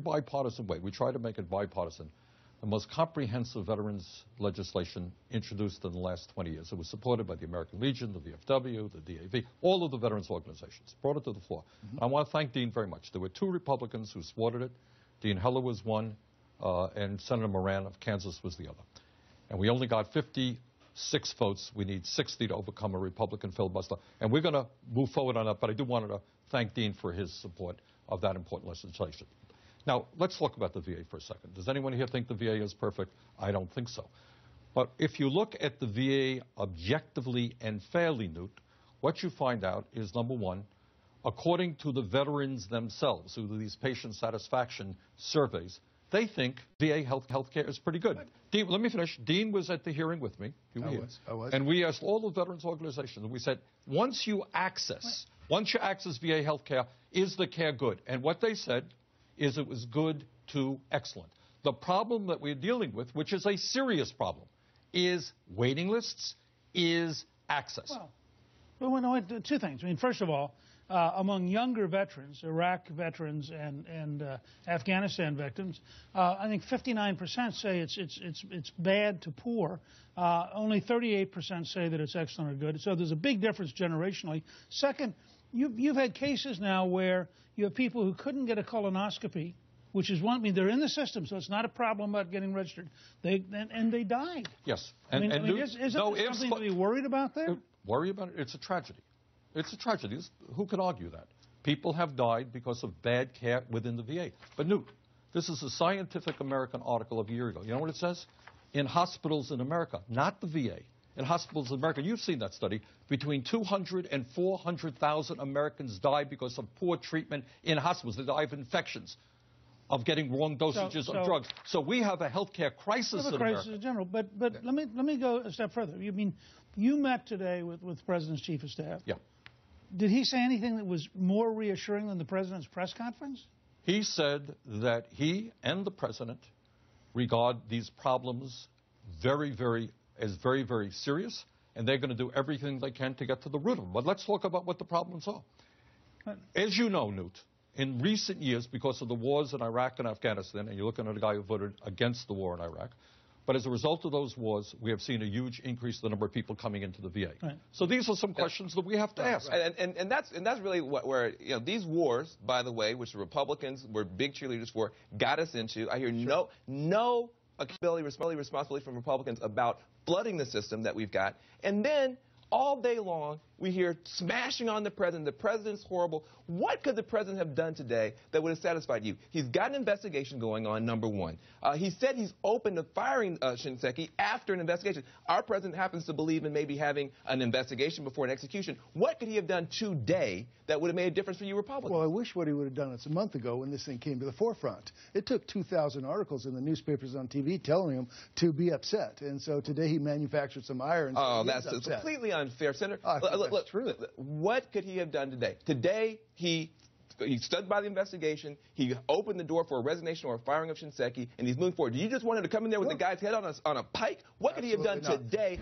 bipartisan way. We try to make it bipartisan. The most comprehensive veterans legislation introduced in the last 20 years. It was supported by the American Legion, the VFW, the DAV, all of the veterans organizations. Brought it to the floor. I want to thank Dean very much. There were 2 Republicans who supported it. Dean Heller was one, and Senator Moran of Kansas was the other. And we only got 56 votes. We need 60 to overcome a Republican filibuster. And we're going to move forward on that, but I do want to thank Dean for his support of that important legislation. Now, let's talk about the VA for a second. Does anyone here think the VA is perfect? I don't think so. But if you look at the VA objectively and fairly, Newt, what you find out is, number one, according to the veterans themselves, who do these patient satisfaction surveys, they think VA health care is pretty good. Dean, let me finish. Dean was at the hearing with me. I was. And we asked all the veterans organizations, and we said, once you access VA health care, is the care good? And what they said is it was good to excellent. The problem that we're dealing with, which is a serious problem, is waiting lists, is access. Well, 2 things. I mean, first of all, among younger veterans, Iraq veterans and Afghanistan veterans, I think 59% say it's bad to poor. Only 38% say that it's excellent or good. So there's a big difference generationally. Second, you've had cases now where you have people who couldn't get a colonoscopy, which is one. I mean, they're in the system, so it's not a problem about getting registered. And they died. Yes. Isn't there something to be worried about there? Worry about it? It's a tragedy. It's a tragedy. Who could argue that? People have died because of bad care within the VA. But Newt, this is a Scientific American article of a year ago. You know what it says? In hospitals in America, not the VA, in hospitals in America, you've seen that study, between 200 and 400,000 Americans die because of poor treatment in hospitals. They die of infections, of getting wrong dosages of drugs. So we have a healthcare crisis in America. In general. But let me go a step further. You met today with the President's Chief of Staff. Yeah. Did he say anything that was more reassuring than the President's press conference? He said that he and the President regard these problems very, very serious, and they're going to do everything they can to get to the root of them. But let's talk about what the problems are. As you know, Newt, in recent years, because of the wars in Iraq and Afghanistan, and you're looking at a guy who voted against the war in Iraq, but as a result of those wars, we have seen a huge increase in the number of people coming into the VA. Right. So these are some questions that we have to ask. Right. And that's really where these wars, by the way, which the Republicans were big cheerleaders for, got us into. I hear no accountability, responsibility from Republicans about flooding the system that we've got, and then all day long we hear smashing on the president. The president's horrible. What could the president have done today that would have satisfied you? He's got an investigation going on, number one. He said he's open to firing Shinseki after an investigation. Our president happens to believe in maybe having an investigation before an execution. What could he have done today that would have made a difference for you Republicans? Well, I wish what he would have done a month ago when this thing came to the forefront. It took 2,000 articles in the newspapers on TV telling him to be upset. And so today he manufactured some irons. Oh, that's completely unfair, Senator. Look, what could he have done today? Today, he stood by the investigation. He opened the door for a resignation or a firing of Shinseki, and he's moving forward. Do you just want him to come in there with the guy's head on a pike? What could he have done today?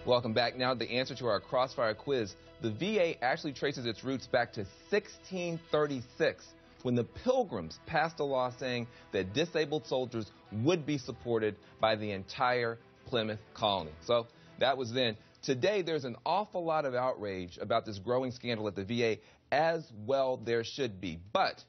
Welcome back. Now, the answer to our Crossfire quiz. The VA actually traces its roots back to 1636, when the Pilgrims passed a law saying that disabled soldiers would be supported by the entire Plymouth colony. So that was then. Today, there's an awful lot of outrage about this growing scandal at the VA, as well there should be. But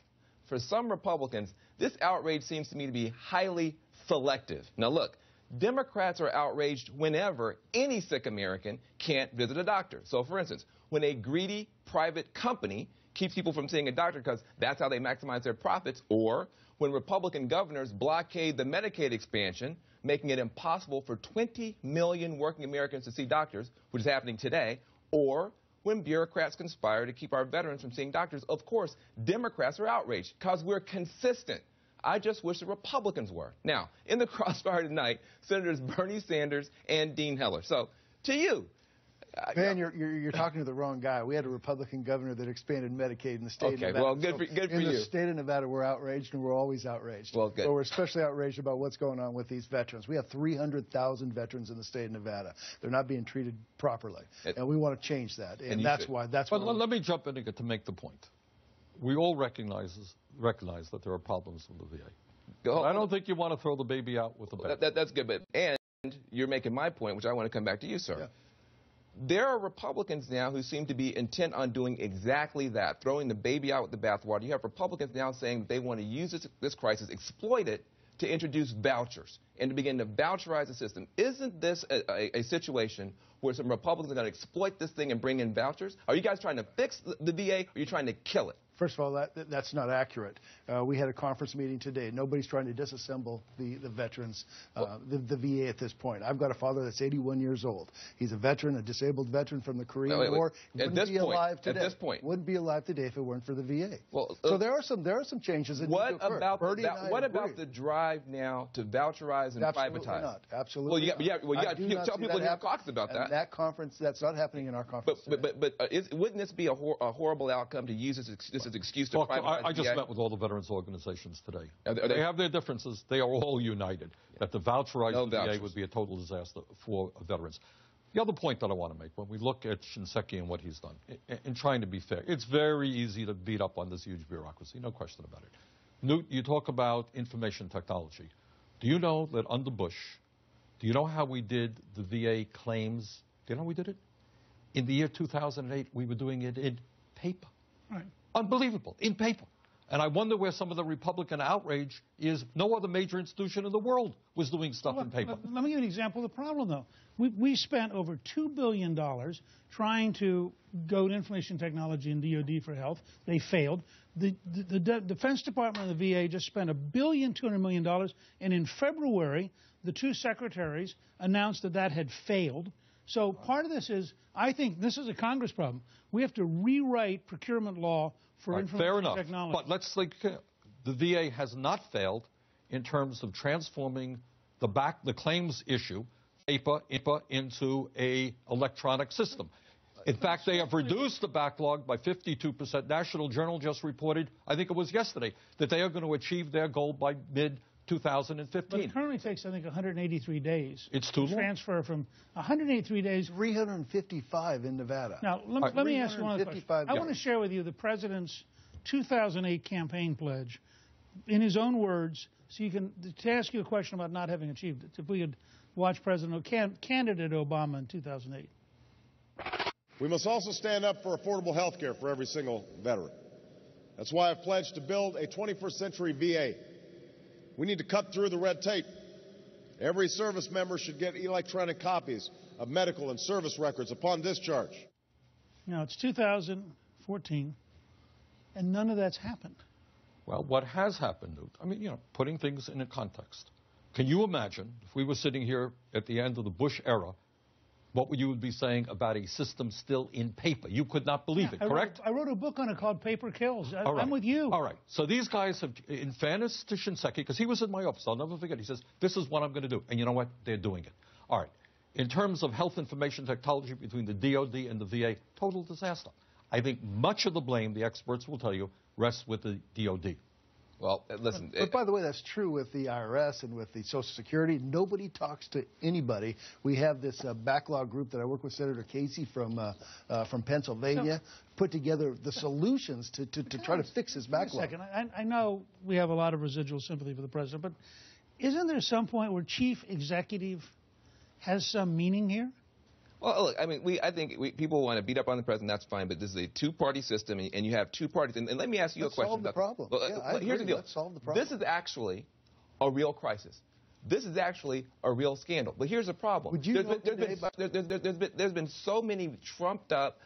for some Republicans, this outrage seems to me to be highly selective. Now look, Democrats are outraged whenever any sick American can't visit a doctor. So for instance, when a greedy private company keeps people from seeing a doctor because that's how they maximize their profits, or when Republican governors blockade the Medicaid expansion, making it impossible for 20 million working Americans to see doctors, which is happening today, or when bureaucrats conspire to keep our veterans from seeing doctors. Of course, Democrats are outraged because we're consistent. I just wish the Republicans were. Now, in the Crossfire tonight, Senators Bernie Sanders and Dean Heller. So, to you. Man, you're talking to the wrong guy. We had a Republican governor that expanded Medicaid in the state of Nevada. Well, good for you. In the state of Nevada, we're outraged, and we're always outraged. Well, good. But we're especially outraged about what's going on with these veterans. We have 300,000 veterans in the state of Nevada. They're not being treated properly, and we want to change that. And that's why. Let me jump in to make the point. we all recognize that there are problems with the VA. I don't think you want to throw the baby out with the bathwater. That's good, but and you're making my point, which I want to come back to you, sir. Yeah. There are Republicans now who seem to be intent on doing exactly that, throwing the baby out with the bathwater. You have Republicans now saying that they want to use this crisis, exploit it, to introduce vouchers and to begin to voucherize the system. Isn't this a situation where some Republicans are going to exploit this thing and bring in vouchers? Are you guys trying to fix the VA, or are you trying to kill it? First of all, that's not accurate. We had a conference meeting today. Nobody's trying to disassemble the veterans, the VA at this point. I've got a father that's 81 years old. He's a veteran, a disabled veteran from the Korean War. Wouldn't be alive today. At this point, wouldn't be alive today if it weren't for the VA. Well, so there are some changes that need to occur. What about the drive now to voucherize and privatize? Not. Absolutely. Well, you got to tell people you have talks about that. That conference, that's not happening in our conference. But wouldn't this be a horrible outcome to use this as an excuse to privatize? I just met with all the veterans organizations today. They have their differences. They are all united that the voucherized VA would be a total disaster for veterans. The other point that I want to make, when we look at Shinseki and what he's done, in trying to be fair, it's very easy to beat up on this huge bureaucracy, no question about it. Newt, you talk about information technology. Do you know that under Bush, do you know how we did the VA claims? Do you know how we did it? In the year 2008, we were doing it in paper. Right. Unbelievable, in paper. And I wonder where some of the Republican outrage is. No other major institution in the world was doing stuff in paper. Let me give you an example of the problem, though. We spent over $2 billion trying to go to information technology and DOD for health. They failed. The Defense Department and the VA just spent $1.2 billion, and in February, the two secretaries announced that had failed. So part of this is, I think this is a Congress problem. We have to rewrite procurement law for information technology. But let's think, the VA has not failed in terms of transforming the claims issue, paper into a electronic system. In fact, they have reduced the backlog by 52%. National Journal just reported, I think it was yesterday, that they are going to achieve their goal by mid-2015. But it currently takes, I think, 183 days. It's too long. Transfer from 183 days. 355 in Nevada. Now, let me ask you one other question. I want to share with you the President's 2008 campaign pledge in his own words, so you can, to ask you a question about not having achieved it. If we could watch candidate Obama in 2008. We must also stand up for affordable health care for every single veteran. That's why I've pledged to build a 21st century VA. We need to cut through the red tape. Every service member should get electronic copies of medical and service records upon discharge. Now, it's 2014, and none of that's happened. Well, what has happened, I mean, putting things in a context. Can you imagine if we were sitting here at the end of the Bush era, what would you be saying about a system still in paper? You could not believe it, correct? I wrote a book on it called Paper Kills. Right. I'm with you. All right. So these guys have, in fairness to Shinseki, because he was in my office, I'll never forget, he says, this is what I'm going to do. And you know what? They're doing it. All right. In terms of health information technology between the DOD and the VA, total disaster. I think much of the blame, the experts will tell you, rests with the DOD. Well, listen. But by the way, that's true with the IRS and with the Social Security. Nobody talks to anybody. We have this backlog group that I work with Senator Casey from Pennsylvania, put together the solutions to try to fix this backlog. Wait a second. I know we have a lot of residual sympathy for the president, but isn't there some point where chief executive has some meaning here? Well, look, I mean, I think people want to beat up on the president. That's fine, but this is a two-party system, and you have two parties. And let me ask you a question. Solve the problem. Here's the deal. Let's solve the problem. This is actually a real crisis. This is actually a real scandal. But here's the problem. Would you there's been so many trumped-up,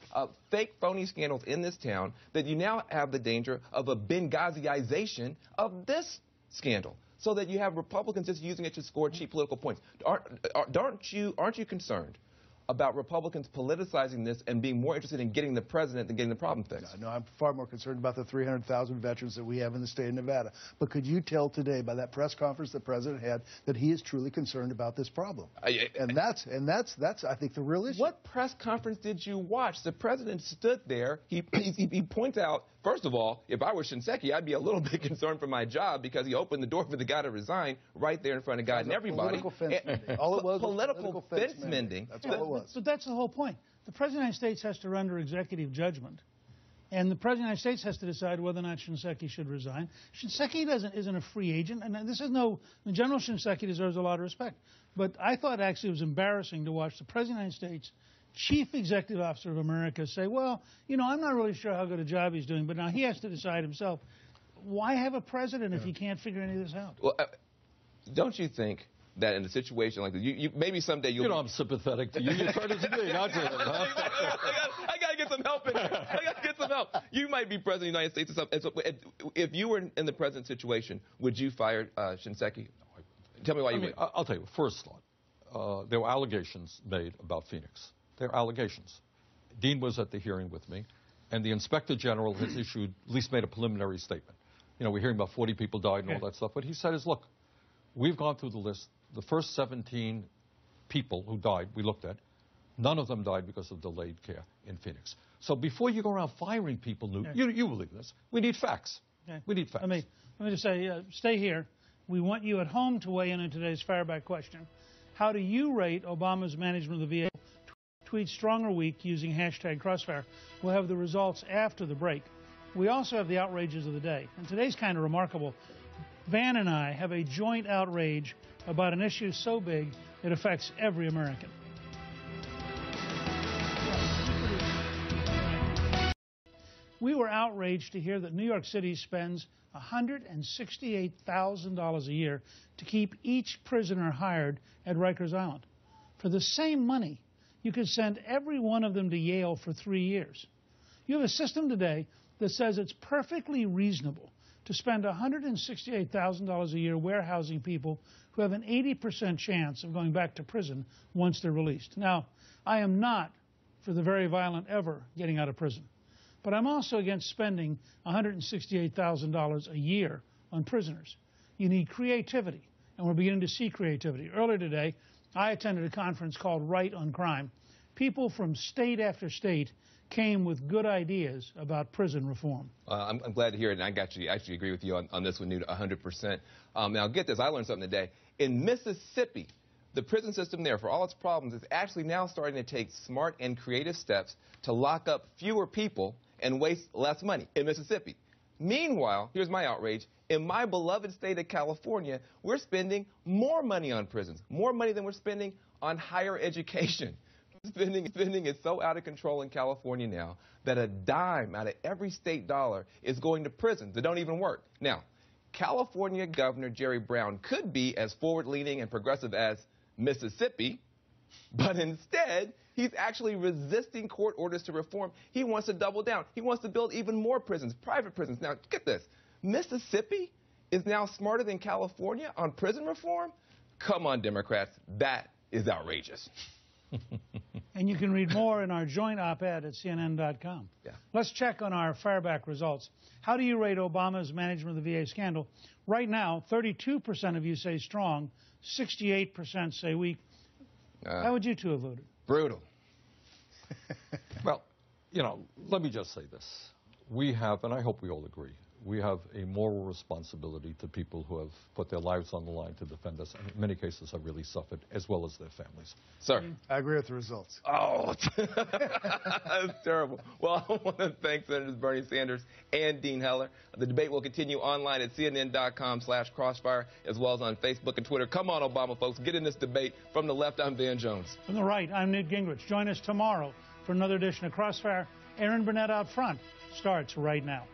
fake, phony scandals in this town that you now have the danger of a Benghaziization of this scandal, so that you have Republicans just using it to score cheap political points. Aren't you concerned about Republicans politicizing this and being more interested in getting the president than getting the problem fixed? No, I'm far more concerned about the 300,000 veterans that we have in the state of Nevada. But could you tell today by that press conference the president had that he is truly concerned about this problem? And that's I think the real issue. What press conference did you watch? The president stood there. He points out, first of all, if I were Shinseki, I'd be a little bit concerned for my job because he opened the door for the guy to resign right there in front of God and everybody. Political fence mending. All it was political fence mending. That's all it was. But that's the whole point. The President of the United States has to render executive judgment And the President of the United States has to decide whether or not Shinseki should resign. Shinseki isn't a free agent, and this is General Shinseki deserves a lot of respect. But I thought actually it was embarrassing to watch the President of the United States, Chief Executive Officer of America, say, well, I'm not really sure how good a job he's doing, but now he has to decide himself. Why have a president if you can't figure any of this out? Well, don't you think that in a situation like this, maybe someday you'll... I'm sympathetic to you. You're trying to be, not to him, huh? I got to get some help in here. I got to get some help. You might be president of the United States or something. So if you were in the president's situation, would you fire Shinseki? Tell me why you would. I'll tell you. First thought, there were allegations made about Phoenix. There are allegations. Dean was at the hearing with me, and the Inspector General has issued, at least made a preliminary statement. We're hearing about 40 people died and all that stuff. What he said is, look, we've gone through the list. The first 17 people who died, we looked at, none of them died because of delayed care in Phoenix. So before you go around firing people, you believe this. We need facts. Okay. We need facts. Let me just say, stay here. We want you at home to weigh in on today's Fireback question. How do you rate Obama's management of the VA? Tweet strong or weak using hashtag Crossfire. We'll have the results after the break. We also have the outrages of the day. And today's kind of remarkable. Van and I have a joint outrage about an issue so big it affects every American. We were outraged to hear that New York City spends $168,000 a year to keep each prisoner hired at Rikers Island. For the same money, you could send every one of them to Yale for 3 years. You have a system today that says it's perfectly reasonable to spend $168,000 a year warehousing people who have an 80% chance of going back to prison once they're released. Now, I am not for the very violent ever getting out of prison, but I'm also against spending $168,000 a year on prisoners. You need creativity, and we're beginning to see creativity. Earlier today, I attended a conference called Right on Crime. People from state after state came with good ideas about prison reform. I'm glad to hear it, and I actually agree with you on this one, Newt, 100%. Now, get this. I learned something today. In Mississippi, the prison system there, for all its problems, is actually now starting to take smart and creative steps to lock up fewer people and waste less money in Mississippi. Meanwhile, here's my outrage. In my beloved state of California, we're spending more money on prisons, more money than we're spending on higher education. Spending is so out of control in California now that a dime out of every state dollar is going to prisons that don't even work. Now, California Governor Jerry Brown could be as forward-leaning and progressive as Mississippi, but instead, he's actually resisting court orders to reform. He wants to double down. He wants to build even more prisons, private prisons. Now, get this. Mississippi is now smarter than California on prison reform? Come on, Democrats. That is outrageous. And you can read more in our joint op-ed at CNN.com. Yeah. Let's check on our Fireback results. How do you rate Obama's management of the VA scandal? Right now, 32% of you say strong, 68% say weak. How would you two have voted? Brutal. Well, let me just say this. We have, and I hope we all agree, we have a moral responsibility to people who have put their lives on the line to defend us, and in many cases have really suffered, as well as their families. Sir. I agree with the results. Oh, that's terrible. Well, I want to thank Senators Bernie Sanders and Dean Heller. The debate will continue online at CNN.com/Crossfire, as well as on Facebook and Twitter. Come on, Obama folks, get in this debate. From the left, I'm Van Jones. From the right, I'm Newt Gingrich. Join us tomorrow for another edition of Crossfire. Aaron Burnett Out Front starts right now.